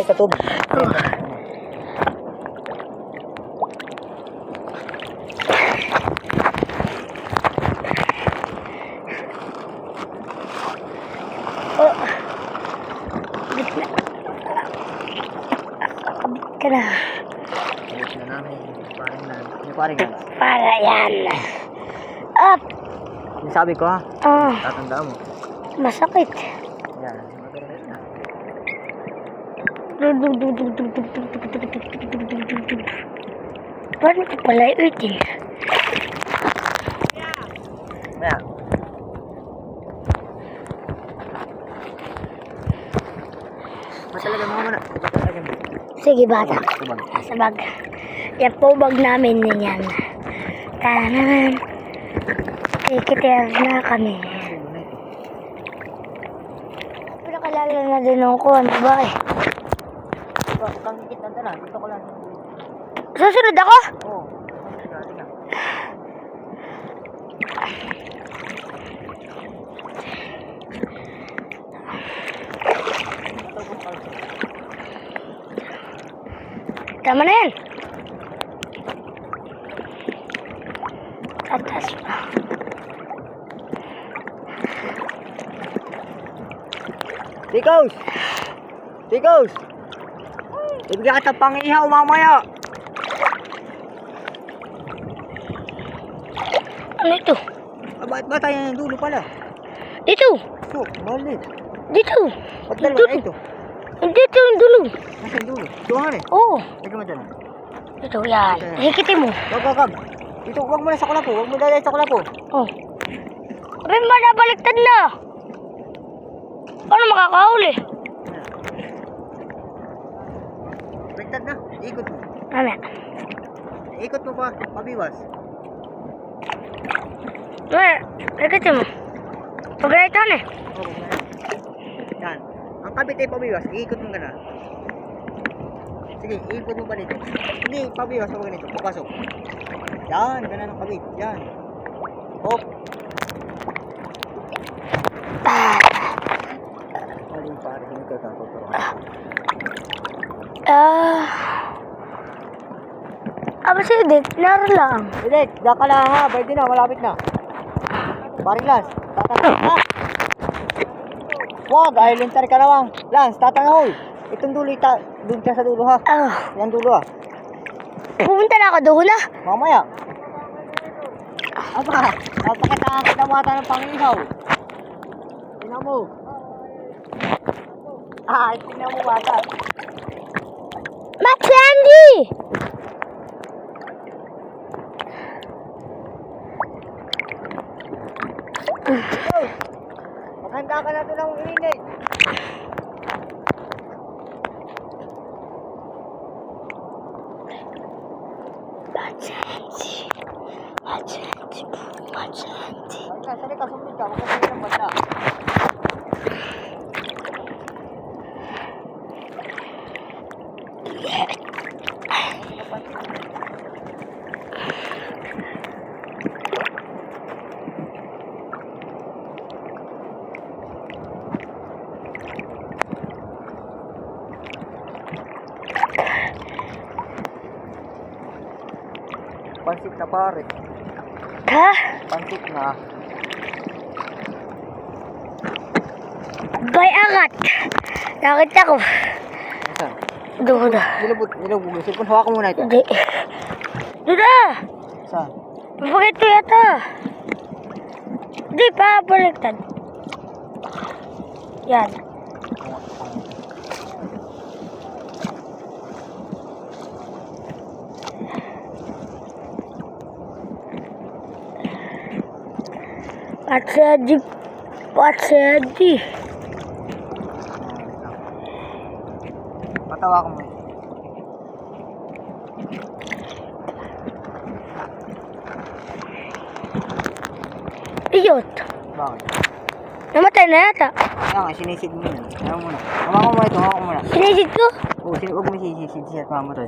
sa tubig. Ka na. Ayos na namin. Paring na. Para yan. Up. Yung sabi ko ha? Oh, Tatandaan mo. masakit. Yan. Mabilis na. Paano ko pala iutin? Ayan. Matalagan mo muna. Matalagan mo. Sige, bata. Tubag. Sa bag. Yan po bag namin yan. Tanan. Kikiter na kami. Pinakalala na din ako. Ano ba eh? Kang higit na dala. Dito ko lang. Susunod ako? Oo. Tama na yan. Atas pa. Tikos! Tikos! Ibigay ka pang ihaw mamaya. Ano ito? Bakit ba tayo ng dulo pala? Dito. Ito, mali. Dito. Ba't dalawa na ito? Dito yung dulo. Nasa yung dulo? Tuhan eh. Oo. Tignan mo dyan. Ito yan. Hikitin mo. Wag. Ito, wag mo na sa kulapo. Wag mo dala sa kulapo. Oh. Abay, manabaliktad na. Paano makakahuli? Baliktad na. Ikot mo. Ano? Ikot mo pa. Pabiwas. Hikitin mo. Pag-raitan eh. Oo, yan. Ang kabit ay pabiwas. Iikot mo ka na. Sige, iikot mo pa dito. Hindi, pabiwas mo ganito. Papasok. Yan, ganun ang kabit. Yan. Hop. Mali pare, hindi ka tuturo. Aba si Edith, naroon lang. Dilek, daka na ha. Pwede na, malapit na. Paring Lance, tatangay ha. Wag, ay lintar ka naman. Lance, tatangay. Itong dulo, doon ka sa dulo ha. Yan dulo ha. Pumunta na ako doon na. Mamaya. Aba, napakita kita mata ng pangihaw. Tingnan mo. Tingnan mo mata. Max Andy! Maghanda ka na ito ng init. Machanti. Sabi ka, sumunod ka. Huwag ka sabi ng banda. Pansit na pare. Ha? Pansit na. Bay angat. Nakita ko. Saan? Doon na. Nilubog. Sipon, hawakan muna ito. Hindi. Doon na. Saan? Bakit ito yata? Hindi pa baliktad. Yan. Patsedi. Patawa ko mo. Iyot. Bakit? Namatay na yata. Kaya nga, sinisid mo yun. Ayaw mo na. Hawakan mo ito, hawakan mo na. Sinisid ko? Oo, huwag mo sinisid siya at mamatay.